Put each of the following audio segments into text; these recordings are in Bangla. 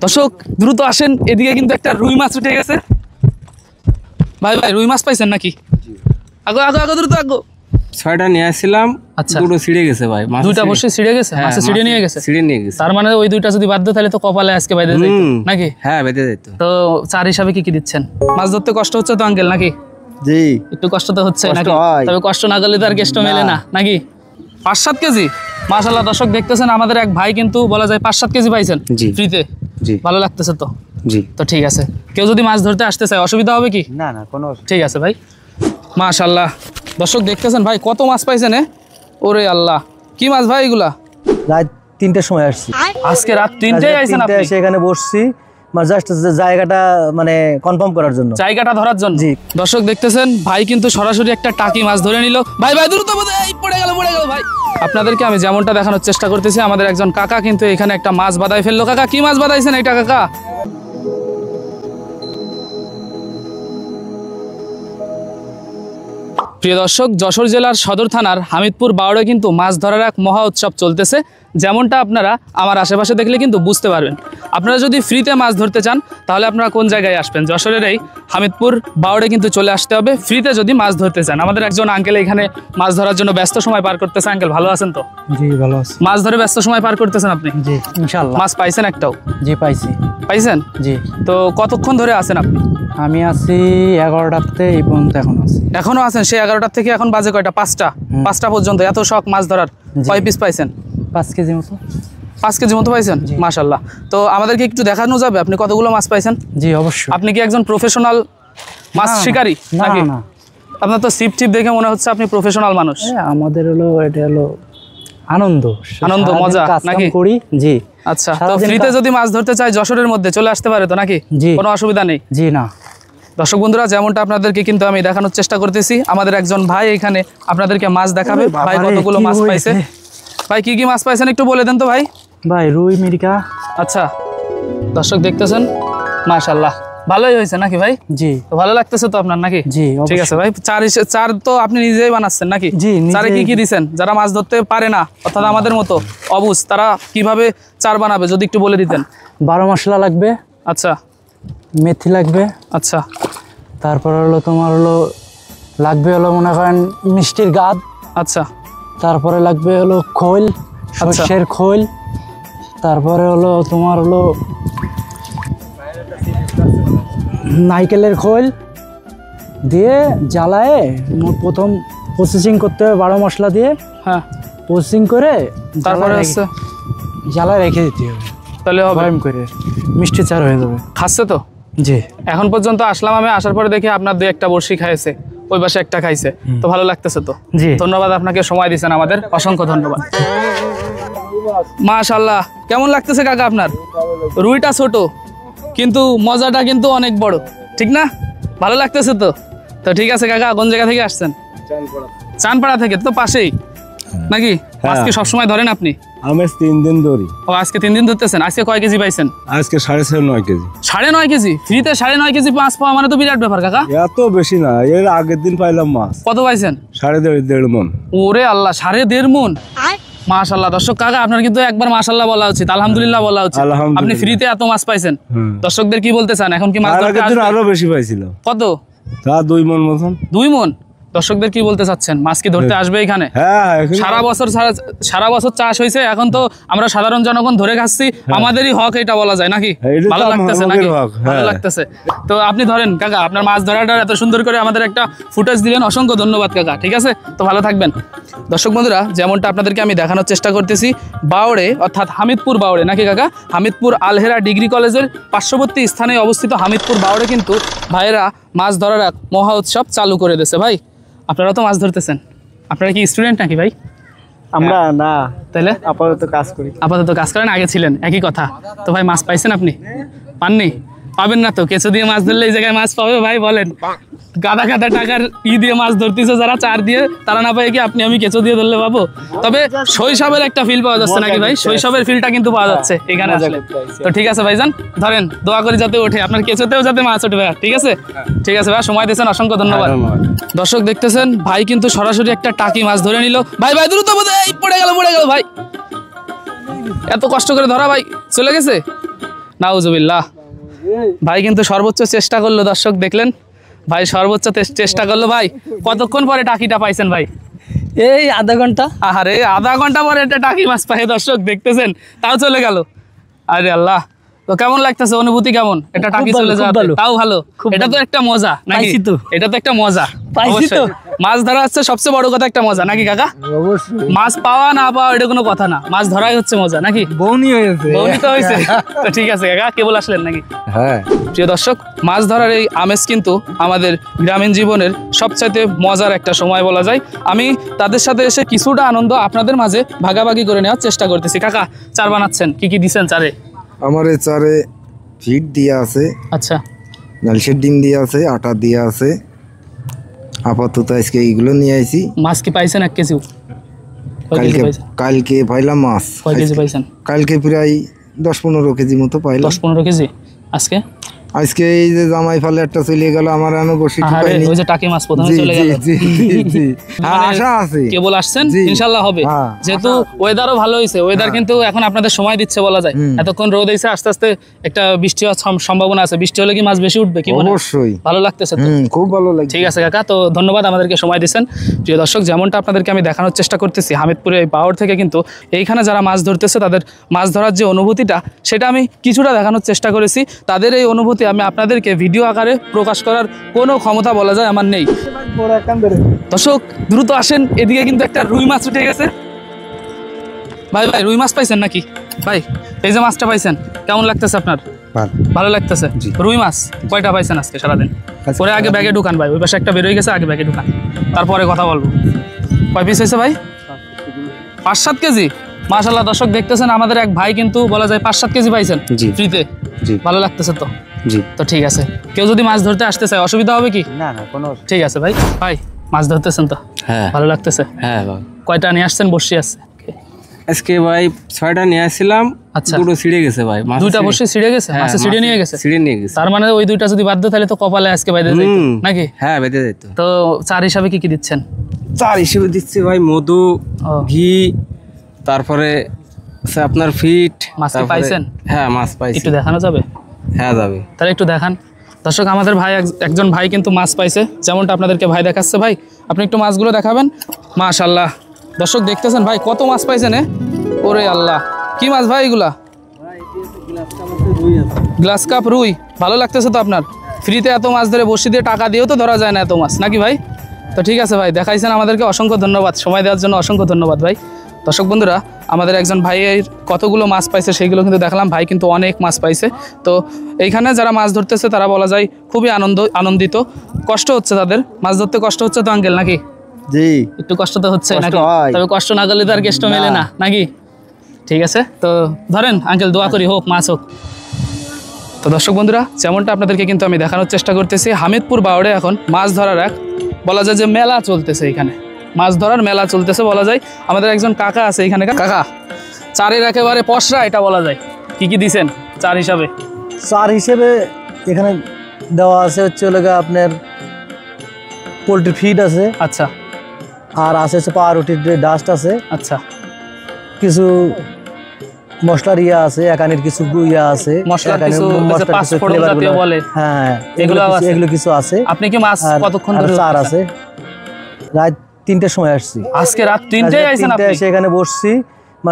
দর্শক দ্রুত আসেন, এদিকে কিন্তু একটা রুই মাছ উঠে গেছে। ভাই ভাই রুই মাছ পাইছেন নাকি? আগো আগো আগো দ্রুত আগো। 6টা নিয়ে আসছিলাম, আচ্ছা দুটো ছিঁড়ে গেছে ভাই। দুটো অবশ্যই ছিঁড়ে গেছে, মাছ ছিঁড়ে নিয়ে গেছে। তার মানে ওই দুইটা যদি বাধ্য তাহলে তো কপালে আজকে বাইরে যেত নাকি? হ্যাঁ বেঁধে যেত। তো চার হিসাবে কি কি দিচ্ছেন? মাছ ধরতে কষ্ট হচ্ছে তো আঙ্কেল নাকি? জি একটু কষ্ট তো হচ্ছে নাকি? তবে কষ্ট না করলে তো আর কেষ্ট মেলে না নাকি? 5-7 কেজি মাশাআল্লাহ। দর্শক দেখতেছেন আমাদের এক ভাই কিন্তু বলা যায় 5-7 কেজি পাইছেন ফ্রিতে। জি ভালো লাগতেছে তো? জি তো ঠিক আছে। কেউ যদি মাছ ধরতে আসতে চায় অসুবিধা হবে কি? না না কোনো। ঠিক আছে ভাই মাশাআল্লাহ। দর্শক দেখতেছেন ভাই কত মাছ পাইছেন। ওরে আল্লাহ, কি মাছ ভাই এগুলা? রাত 3টার সময় আসছি। আজকে রাত 3টায় আইছেন আপনি? সেখানে বসছি জাস্ট জায়গাটা মানে কনফার্ম করার জন্য, জায়গাটা ধরার জন্য। জি দর্শক দেখতেছেন ভাই কিন্তু সরাসরি একটা টাকি মাছ ধরে নিল। ভাই ভাই দ্রুত পড়ে গেল ভাই। আপনাদেরকে আমি যেমনটা দেখানোর চেষ্টা করতেছি, আমাদের একজন কাকা কিন্তু এখানে একটা মাছ বাদাই ফেললো। কাকা কি মাছ বাদাইছেন এটা কাকা? প্রিয় দর্শক, যশোর জেলার সদর থানার হামিদপুর বাওড়ে কিন্তু মাছ ধরার এক মহা উৎসব চলতেছে, যেমনটা আপনারা আমার আশেপাশে দেখলে কিন্তু বুঝতে পারবেন। আপনারা যদি ফ্রিতে মাছ ধরতে চান তাহলে আপনারা কোন জায়গায় আসবেন? যশোরের এই হামিদপুর বাওড়ে কিন্তু চলে আসতে হবে ফ্রিতে যদি মাছ ধরতে চান। আমাদের একজন আঙ্কেল এখানে মাছ ধরার জন্য ব্যস্ত সময় পার করতেছে। আঙ্কেল ভালো আছেন তো? জি ভালো আছি। মাছ ধরে ব্যস্ত সময় পার করতেছেন আপনি? জি ইনশাআল্লাহ। মাছ পাইছেন একটাও? জি পাইছি। পাইছেন? জি। তো কতক্ষণ ধরে আছেন আপনি? আমি আছি 11টাতে, এই পর্যন্ত এখন আছি। এখনো আছেন? সেই 11টা থেকে এখন বাজে কয়টা? 5টা পর্যন্ত এত শখ মাছ ধরার। কয় পিস পাইছেন? 5 কেজি মতো। 5 কেজি মতো পাইছেন? মাশাআল্লাহ। তো আমাদেরকে একটু দেখানো যাবে আপনি কতগুলো মাছ পাইছেন? জি অবশ্যই। আপনি কি একজন প্রফেশনাল মাছ শিকারী নাকি? না, আপনার তো সিপ টিপ দেখে মনে হচ্ছে আপনি প্রফেশনাল মানুষ। আমাদের হলো এটা হলো আনন্দ মজা নাকি করি। জি আচ্ছা। তো ফ্রিতে যদি মাছ ধরতে চাই যশোরের মধ্যে চলে আসতে পারে তো নাকি? কোনো অসুবিধা নেই? জি না। দর্শক বন্ধুরা যেমনটা আপনাদেরকে কিন্তু আমি দেখানোর চেষ্টা করতেছি, আমাদের একজন ভাই এখানে আপনাদেরকে মাছ দেখাবে। ভাই কতগুলো মাছ পাইছে? ভাই কি কি মাছ পাইছেন একটু বলে দেন তো ভাই। ভাই রুই, মিরিকা। আচ্ছা দর্শক দেখতেছেন মাশাআল্লাহ ভালোই হয়েছে নাকি ভাই? জি। তো ভালো লাগতেছে তো আপনার নাকি? জি ঠিক আছে ভাই। চার তো আপনি নিজেই বানাচ্ছেন নাকি? জি। চারে কি কি দিছেন? যারা মাছ ধরতে পারে না অর্থাৎ আমাদের মতো অবুঝ, তারা কিভাবে চার বানাবে যদি একটু বলে দিতেন। 12 মশলা লাগবে। আচ্ছা। মেথি লাগবে। আচ্ছা। তারপর হলো তোমার হলো লাগবে হলো মনে করেন মিষ্টির গাদ। আচ্ছা। তারপরে লাগবে হলো খোল, সর্ষের খোল। তারপরে হলো তোমার হলো নারকেলের খোল দিয়ে জ্বালায় প্রথম প্রসেসিং করতে হবে 12 মশলা দিয়ে। হ্যাঁ প্রসেসিং করে তারপরে জ্বালায় রেখে দিতে হবে, তাহলে গরম করে মিষ্টি চার হয়ে যাবে। খাচ্ছে তো? জি। এখন পর্যন্ত আসলাম আমি, আসার পরে দেখি আপনার 2-1টা বড়শি খাইছে, ওই পাশে একটা খাইছে। তো ভালো লাগতেছে তো? জি ধন্যবাদ আপনাকে, সময় দিয়েছেন আমাদের, অসংখ্য ধন্যবাদ। মাশাআল্লাহ কেমন লাগতেছে কাকা আপনার? রুইটা ছোট কিন্তু মজাটা কিন্তু অনেক বড়, ঠিক না? ভালো লাগতেছে তো? তো ঠিক আছে কাকা, কোন জায়গা থেকে আসছেন? চানপাড়া থেকে। তো পাশেই নাকি? আজকে সবসময় ধরেন আপনি? আমি 3 দিন ধরি। ও আজকে 3 দিন ধরতেছেন। আজকে কয় কেজি পাইছেন? আজকে 9.5 কেজি। 9.5 কেজি ফ্রিতে? 9.5 কেজি মাছ পাওয়া মানে তো বিরাট ব্যাপার কাকা। এত বেশি না, এর আগের দিন পাইলাম মাছ। কত পাইছেন? 1.5 মণ। ওরে আল্লাহ, 1.5 মণ। মাশাআল্লাহ। দর্শক কাকা আপনার কিন্তু একবার মাশাআল্লাহ বলা উচিত, আলহামদুলিল্লাহ বলা উচিত। আপনি ফ্রিতে এত মাছ পাইছেন, দর্শকদের কি বলতে চান? এখন কি মাছ ধরতে আসবে? আরো বেশি পাইছিল। কত? তা 2 মণ মতন। 2 মণ। দর্শকদের কি বলতে চাচ্ছেন? মাছ কি ধরতে আসবে এখানে? সারা বছর চাষ হয়েছে, এখন তো আমরা সাধারণ জনগণ ধরে খাচ্ছি, আমাদেরই হক এটা বলা যায় নাকি? ভালো লাগতেছে নাকি? ভালো লাগতেছে। তো আপনি ধরেন কাকা, আপনার মাছ ধরাটা এত সুন্দর করে আমাদের একটা ফুটেজ দিলেন, অসংখ্য ধন্যবাদ কাকা। ঠিক আছে, তো ভালো থাকবেন। দর্শক বন্ধুরা যেমনটা আপনাদেরকে আমি দেখানোর চেষ্টা করতেছি, বাওড়ে অর্থাৎ হামিদপুর বাওড়ে নাকি কাকা? হামিদপুর আলহেরা ডিগ্রি কলেজের পার্শ্ববর্তী স্থানে অবস্থিত হামিদপুর বাওড়ে কিন্তু ভাইয়েরা মাছ ধরার এক মহা উৎসব চালু করে দিয়েছে। ভাই আপনারা তো মাছ ধরতেছেন, আপনারা কি স্টুডেন্ট নাকি ভাই? আমরা না। তাহলে আপাতত কাজ করি। আপাতত কাজ করেন, আগে ছিলেন, একই কথা। তো ভাই মাছ পাইছেন আপনি? পাননি? পাবেন না তো? কেঁচো দিয়ে মাছ ধরলে এই জায়গায় মাছ পাবে ভাই? বলেন, গাদা গাদা টাকার দিয়ে মাছ ধরতেছে যারা, চার দিয়ে, তারা না পায় কি আপনি আমি কেঁচো দিয়ে ধরলে পাবো? তবে শৈশবের একটা ফিল পাওয়া যাচ্ছে নাকি ভাই? শৈশবের ফিলটা কিন্তু পাওয়া যাচ্ছে এখানে আসলে। তো ঠিক আছে ভাইজান, ধরেন, দোয়া করি যাতে ওঠে, আপনার কেঁচোতেও যাতে মাছ ওঠে ভাই। ঠিক আছে, ঠিক আছে ভাই, সময় দিয়েছেন, অসংখ্য ধন্যবাদ। দর্শক দেখতেছেন ভাই কিন্তু সরাসরি একটা টাকি মাছ ধরে নিল। ভাই ভাই দ্রুত পড়ে গেল ভাই। এত কষ্ট করে ধরা ভাই চলে গেছে, নাউজুবিল্লাহ। ভাই কিন্তু সর্বোচ্চ চেষ্টা করলো, দর্শক দেখলেন ভাই সর্বোচ্চ চেষ্টা করলো। ভাই কতক্ষণ পরে টাকিটা পাইছেন ভাই? এই আধা ঘন্টা। আরে আধা ঘন্টা পরে একটা টাকি মাছ পাই, দর্শক দেখতেছেন, তাও চলে গেল। আরে আল্লাহ, তো কেমন লাগতেছে, অনুভূতি কেমন? এটা টাকি চলে যাওয়া তাও ভালো, এটা তো একটা মজা নাকি? এটা তো একটা মজা, মাছ ধরা হচ্ছে সবচেয়ে বড় কথা, একটা মজা নাকি কাকা? মাছ পাওয়া না পাওয়া এটা কোনো কথা না, মাছ ধরাই হচ্ছে মজা নাকি? বউনি হয়েছে, বউনি তো হয়েছে। তো ঠিক আছে কাকা, কেবল আসলেন নাকি? হ্যাঁ। প্রিয় দর্শক, মাছ ধরার এই আমেজ কিন্তু আমাদের গ্রামীণ জীবনের সবচাইতে মজার একটা সময় বলা যায়। আমি তাদের সাথে এসে কিছুটা আনন্দ আপনাদের মাঝে ভাগাভাগি করে নেওয়ার চেষ্টা করতেছি। কাকা, চার বানাচ্ছেন, কি কি দিচ্ছেন চারে? আমার এই চারে ফিট দিয়া আছে, আচ্ছা, নালসের ডিম দিয়া আছে, আটা দিয়া আছে। আপাতত আজকে এইগুলো নিয়ে আইছি। মাছ কি পাইছেন 1 কেজি? কালকে পাইলাম মাছ। কয় কেজি পাইছেন? কালকে প্রায় 10-15 কেজি মতো পাইলাম। 10-15 কেজি। আজকে আজকে এই যে জামাই ফালে একটা চলে গেল, আমার আনো বসি পাইনি। ওই যে টাকি মাছ প্রথমে চলে গেল। হ্যাঁ, আশা আছে, কেবল আসছেন, ইনশাআল্লাহ হবে। যেহেতু ওয়েদারও ভালো হইছে, ওয়েদার কিন্তু এখন আপনাদের সময় দিচ্ছে বলা যায়। এতক্ষণ রোদ হইছে, আস্তে আস্তে একটা বৃষ্টি হওয়ার সম্ভাবনা আছে। বৃষ্টি হলে কি মাছ বেশি উঠবে? কি মনে হয়? অবশ্যই ভালো লাগতেছে তো? খুব ভালো লাগছে। ঠিক আছে কাকা, তো ধন্যবাদ আমাদেরকে সময় দিচ্ছেন। প্রিয় দর্শক, যেমনটা আপনাদেরকে আমি দেখানোর চেষ্টা করতেছি, হামিদপুরে এই পাওয়ার থেকে কিন্তু এইখানে যারা মাছ ধরতেছে তাদের মাছ ধরার যে অনুভূতিটা, সেটা আমি কিছুটা দেখানোর চেষ্টা করেছি। তাদের এই অনুভূতি আমি আপনাদেরকে ভিডিও আকারে প্রকাশ করার কোনো ক্ষমতা বলা যায় আমার নেই। দর্শক দ্রুত আসেন, এদিকে কিন্তু একটা রুই মাছ উঠে গেছে। ভাই ভাই, রুই মাছ পাইছেন নাকি ভাই? এই যে মাছটা পাইছেন, কেমন লাগতেছে আপনার? ভালো লাগতেছে। রুই মাছ কয়টা পাইছেন আজকে সারাদিন? পরে আগে ব্যাগে ঢুকান ভাই, ওই পাশে একটা বেরোয় গেছে, আগে ব্যাগে ঢুকান, তারপরে কথা বলবো। কয় পিস হয়েছে ভাই? 5-7 কেজি। মাশাআল্লাহ, দর্শক দেখতেছেন আমাদের এক ভাই কিন্তু বলা যায় 5-7 কেজি পাইছেন ফ্রিতে। ভালো লাগতেছে তো? তো ঠিক আছে, কেউ যদি মাছ ধরতে আসতে চায় অসুবিধা হবে কি? না না, কোনো। ঠিক আছে ভাই। ভাই মাছ ধরতেছেন তো? হ্যাঁ। ভালো লাগতেছে? হ্যাঁ ভাই। কয়টা নিয়ে আসছেন? বসি আছে আজকে ভাই 6টা নিয়ে আসছিলাম। আচ্ছা, দুটো ছিঁড়ে গেছে ভাই। 2টা বসি ছিঁড়ে গেছে, মাছ ছিঁড়ে নিয়ে গেছে। ছিঁড়ে নিয়ে গেছে, তার মানে ওই 2টা যদি বাধ্য তাহলে তো কপালে আজকে বাইরে যাইতো নাকি? হ্যাঁ, বেঁধে যেত। তো চার হিসাবে কি কি দিচ্ছেন? চার হিসেবে দিচ্ছি ভাই মধু, ঘি, তারপরে আপনার ফিট। মাছ কি পাইছেন? হ্যাঁ, মাছ পাইছি। একটু দেখানো যাবে? হ্যাঁ যাবে। তাহলে একটু দেখান। দর্শক, আমাদের ভাই একজন ভাই কিন্তু মাছ পাইছে, যেমনটা আপনাদেরকে ভাই দেখাচ্ছে। ভাই আপনি একটু মাছগুলো দেখাবেন। মাশাআল্লাহ, দর্শক দেখতেছেন ভাই কত মাছ পাইছেন। ওরে আল্লাহ, কি মাছ ভাই এগুলা? গ্লাস কাপ রুই। ভালো লাগতেছে তো আপনার? ফ্রিতে এত মাছ ধরে বসি দিয়ে টাকা দিয়েও তো ধরা যায় না এত মাছ নাকি ভাই? তো ঠিক আছে ভাই, দেখাইছেন আমাদেরকে, অসংখ্য ধন্যবাদ। সময় দেওয়ার জন্য অসংখ্য ধন্যবাদ ভাই। দর্শক বন্ধুরা, আমাদের একজন ভাইয়ের কতগুলো মাছ পাইছে সেইগুলো কিন্তু দেখলাম। ভাই কিন্তু অনেক মাছ পাইছে। তো এইখানে যারা মাছ ধরতেছে তারা বলা যায় খুবই আনন্দিত। কষ্ট হচ্ছে তাদের, মাছ ধরতে কষ্ট হচ্ছে তো আঙ্কেল নাকি? জি, একটু কষ্ট তো হচ্ছে নাকি? তবে কষ্ট না করলে তো আর কেষ্ট মেলে না নাকি? ঠিক আছে, তো ধরেন আঙ্কেল, দোয়া করি হোক, মাছ হোক। তো দর্শক বন্ধুরা, যেমনটা আপনাদেরকে কিন্তু আমি দেখানোর চেষ্টা করতেছি, হামিদপুর বাওড়ে এখন মাছ ধরার এক বলা যায় যে মেলা চলতেছে। এখানে মাছ ধরার মেলা চলতেছে বলা যায়। আমাদের একজন কাকা আছে এখানে। কাকা, চারের একেবারে পশরা এটা বলা যায়। কি কি দিছেন চার হিসাবে? চার হিসেবে এখানে দেওয়া আছে হচ্ছে আপনার পোলট্রি ফিড আছে। আচ্ছা। আর আছে হচ্ছে পাউরুটির ডাস্ট আছে। আচ্ছা। কিছু মশলার ইয়া আছে, একানির কিছু ইয়া আছে, মশলার কিছু পাঁচফোড়ন জাতীয় বলে। হ্যাঁ, এগুলো কিছু আছে। আপনি কি মাছ কতক্ষণ ধরে? চার আছে। রাত 3টার সময় আসছি। আজকে রাত 3টায় আইছেন আপনি? সেখানে বসছি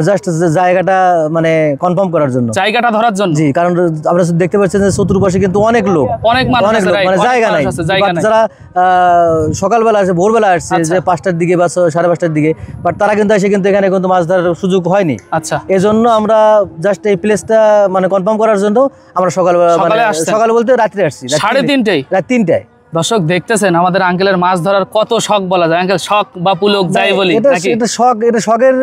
জাস্ট জায়গাটা মানে কনফার্ম করার জন্য, জায়গাটা ধরার জন্য। জি, কারণ আমরা দেখতে পাচ্ছেন যে চতুর্পাশে কিন্তু অনেক লোক, অনেক মানে জায়গা নাই। যারা সকালবেলা আসে, ভোরবেলা আসছে যে 5টার দিকে বা 5:30টার দিকে, বাট তারা কিন্তু এসে কিন্তু এখানে কিন্তু মাছ ধরার সুযোগ হয়নি। আচ্ছা, এজন্য আমরা জাস্ট এই প্লেসটা মানে কনফার্ম করার জন্য আমরা সকালে বলতে রাত্রে আসছি। 3:30 রাত 3টায়। দর্শক দেখতেছেন আমাদের আঙ্কেলের মাছ ধরার কত শখ বলা যায়। আঙ্কেল শখ বা পুলক যাই বলি নাকি? এটা শখের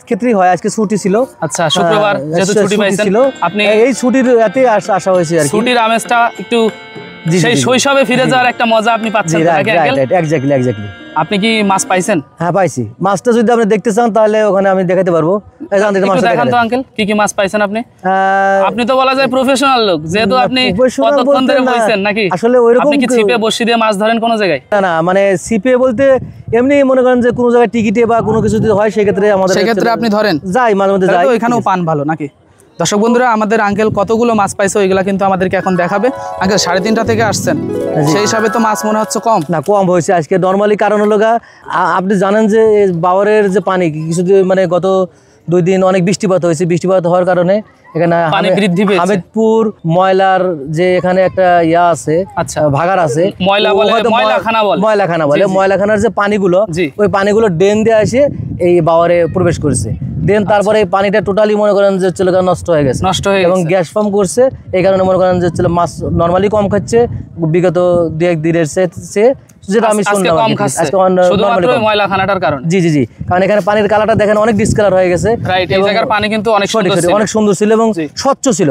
ক্ষেত্রেই হয়। আজকে ছুটি ছিল। আচ্ছা, শুক্রবার যেহেতু ছুটি পাইছেন আপনি, এই ছুটির এতে আসা হয়েছে আর কি। ছুটির আমেজটা একটু সেই শৈশবে ফিরে যাওয়ার একটা মজা আপনি পাচ্ছেন নাকি আঙ্কেল? এক্স্যাক্টলি। আপনি কি মাছ পাইছেন? হ্যাঁ পাইছি। মাছটা যদি আপনি দেখতে চান তাহলে ওখানে আমি দেখাতে পারবো। দেখান তো আঙ্কেল, কি কি মাছ পাইছেন আপনি? আপনি তো বলা যায় প্রফেশনাল লোক, যেহেতু আপনি কতক্ষণ ধরে বইছেন নাকি? আসলে ওইরকম আপনি কি ছিপে বসি দিয়ে মাছ ধরেন কোন জায়গায়? না না, মানে ছিপে বলতে এমনি মনে করেন যে কোনো জায়গায় টিকিটে বা কোনো কিছু যদি হয় সেক্ষেত্রে আমাদের আপনি ধরেন? যাই মাঝে মধ্যে যাই। ওইখানেও পান ভালো নাকি? দর্শক বন্ধুরা, আমাদের আঙ্কেল কতগুলো মাছ পাইছে ওইগুলা কিন্তু আমাদেরকে এখন দেখাবে। আঙ্কেল 3:30 থেকে আসছেন, সেই হিসাবে তো মাছ মনে হচ্ছে কম না? কম হয়েছে আজকে নরমালি। কারণ হলো আপনি জানেন যে বাওয়ারের যে পানি কিছুদিন মানে গত 2 দিন অনেক বৃষ্টিপাত হয়েছে। বৃষ্টিপাত হওয়ার কারণে এখানে হামিদপুর ময়লার যে এখানে একটা ইয়া আছে, ভাগার আছে, ময়লাখানা বলে। ময়লাখানার যে পানিগুলো, ওই পানিগুলো ড্রেন দিয়ে এসে এই বাওয়ারে প্রবেশ করেছে। দেন তারপরে এই পানিটা টোটালি মনে করেন যে নষ্ট হয়ে গেছে এবং গ্যাস ফর্ম করছে। এই কারণে মনে করেন যে মাছ নরমালি কম খাচ্ছে বিগত 2-1 দিনের চেয়ে, যেটা আমি শুনলাম ময়লাখানাটার কারণে। জি জি জি, কারণ এখানে পানির কালারটা দেখেন অনেক ডিসকালার হয়ে গেছে। এই জায়গার পানি কিন্তু অনেক সুন্দর ছিল এবং স্বচ্ছ ছিল।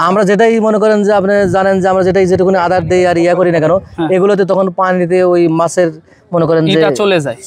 আমরা যেটাই মনে করেন যে আপনি জানেন যে আমরা যেটুকুনি আদার দেই আর ইয়া করি না কেন, এগুলোতে তখন পানিতে ওই মাছের মনে করেন যে চলে যায়।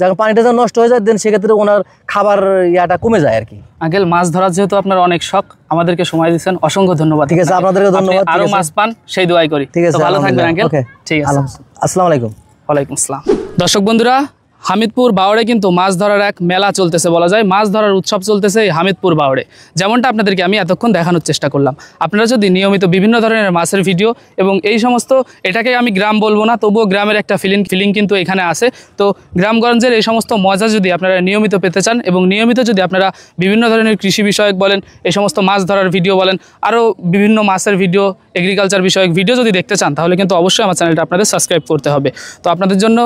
যখন পানিটা যখন নষ্ট হয়ে যায় দেন সেক্ষেত্রে ওনার খাবার ইয়াটা কমে যায় আর কি। আঙ্কেল, মাছ ধরার যেহেতু আপনার অনেক শখ, আমাদেরকে সময় দিচ্ছেন, অসংখ্য ধন্যবাদ। ঠিক আছে, আপনাদেরকে ধন্যবাদ। আরো মাছ পান সেই দোয়াই করি। ঠিক আছে, ভালো থাকবেন আঙ্কেল। ঠিক আছে, আসসালামু আলাইকুম। ওয়ালাইকুম আসসালাম। দর্শক বন্ধুরা, হামিদপুর বাওড়ে কিন্তু মাছ ধরার এক মেলা চলতেছে বলা যায়, মাছ ধরার উৎসব চলতেছে এই হামিদপুর বাওড়ে। যেমনটা আপনাদেরকে আমি এতক্ষণ দেখানোর চেষ্টা করলাম। আপনারা যদি নিয়মিত বিভিন্ন ধরনের মাছের ভিডিও এবং এই সমস্ত, এটাকে আমি গ্রাম বলবো না, তবুও গ্রামের একটা ফিলিং কিন্তু এখানে আছে। তো গ্রামগঞ্জের এই সমস্ত মজা যদি আপনারা নিয়মিত পেতে চান এবং নিয়মিত যদি আপনারা বিভিন্ন ধরনের কৃষি বিষয়ক বলেন, এই সমস্ত মাছ ধরার ভিডিও বলেন, আরও বিভিন্ন মাছের ভিডিও, এগ্রিকালচার বিষয়ক ভিডিও যদি দেখতে চান, তাহলে কিন্তু অবশ্যই আমার চ্যানেলটা আপনাদের সাবস্ক্রাইব করতে হবে। তো আপনাদের জন্য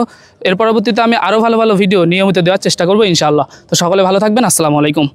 এর পরবর্তীতে আমি আরও ভালো ভালো ভিডিও নিয়মিত দেওয়ার চেষ্টা করবো ইনশাআল্লাহ। তো সকলে ভালো থাকবেন। আসসালামু আলাইকুম।